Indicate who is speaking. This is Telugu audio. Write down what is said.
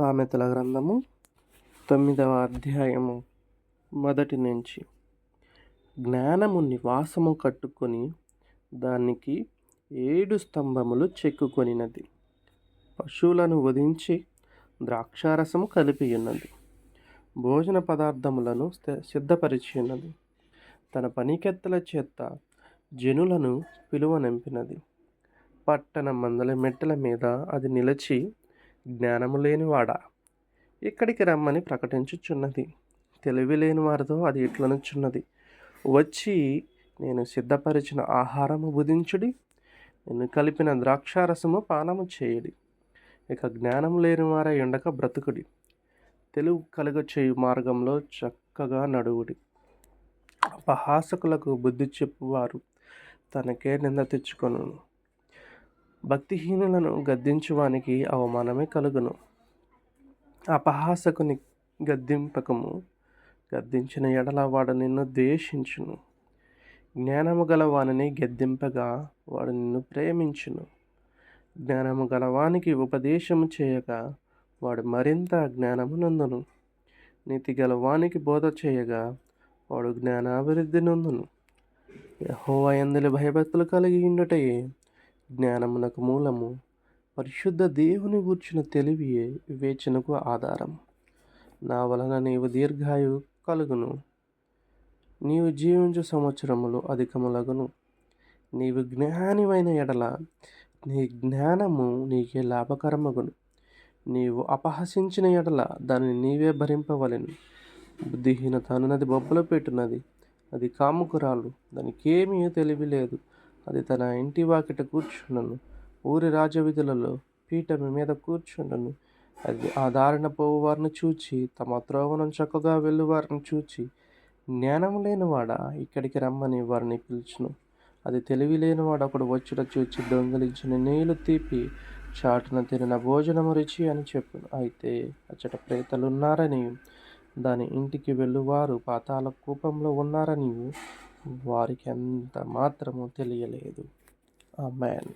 Speaker 1: సామెతల గ్రంథము 9వ అధ్యాయము మొదటి నుంచి. జ్ఞానము నివాసము కట్టుకొని దానికి 7 స్తంభములు చెక్కుకొనినది. పశువులను వధించి ద్రాక్షారసము కలిపియున్నది. భోజన పదార్థములను సిద్ధపరిచియున్నది. తన పనికెత్తల చేత జనులను పిలువనంపినది. పట్టణ మందల మెట్టల మీద అది నిలిచి, జ్ఞానము లేనివాడా, ఇక్కడికి రమ్మని ప్రకటించుచున్నది. తెలివి లేని వారితో అది ఇట్లనుచున్నది, వచ్చి నేను సిద్ధపరిచిన ఆహారము భుజించుడి, నేను కలిపిన ద్రాక్షారసము పానము చేయుడి. ఇక జ్ఞానము లేని వారై ఉండక బ్రతుకుడి. తెలివి కలుగ చేయు మార్గంలో చక్కగా నడువుడి. అపహాసకులకు బుద్ధి చెప్పువారు తనకే నింద తెచ్చుకొనును. భక్తిహీనులను గద్దించువానికి అవమానమే కలుగును. అపహాసకుని గద్దింపకము, గద్దించిన ఎడల వాడు నిన్ను ద్వేషించును. జ్ఞానము గలవానిని గద్దింపగా వాడు నిన్ను ప్రేమించును. జ్ఞానము గలవానికి ఉపదేశము చేయగా వాడు మరింత జ్ఞానము నందును. నీతి గలవానికి బోధ చేయగా వాడు జ్ఞానాభివృద్ధి నొందును. యెహోవా యందు భయభక్తులు కలిగి ఉండుటయే జ్ఞానమునకు మూలము. పరిశుద్ధ దేవుని గూర్చిన తెలివియే వివేచనకు ఆధారం. నా వలన నీవు దీర్ఘాయువు కలుగును. నీవు జీవించు సంవత్సరములు అధికములగును. నీవు జ్ఞానివైన ఎడల నీ జ్ఞానము నీకే లాభకరమగును. నీవు అపహసించిన ఎడల దానిని నీవే భరింపవలెను. బుద్ధిహీనత అనున్నది బొబ్బలో పెట్టున్నది. అది కాముకురాలు, దానికేమీ తెలివి లేదు. అది తన ఇంటి వాకిట కూర్చుండను. ఊరి రాజవీధులలో పీఠము మీద కూర్చుండను. అది ఆ దారిన పోవువారిని చూచి, తమ త్రోవను చక్కగా వెళ్ళువారిని చూచి, జ్ఞానము లేనివాడా, ఇక్కడికి రమ్మని వారిని పిలుచును. అది తెలివి లేనివాడు ఒకడు వచ్చుట చూచి దొంగిలించిన నీళ్లు తీపి, చాటున తినిన భోజనము రుచి అని చెప్పును. అయితే అచ్చట ప్రేతలున్నారని, దాని ఇంటికి వెళ్ళువారు పాతాళ కూపంలో ఉన్నారని వారికి ఎంత మాత్రము తెలియలేదు. ఆమేన్.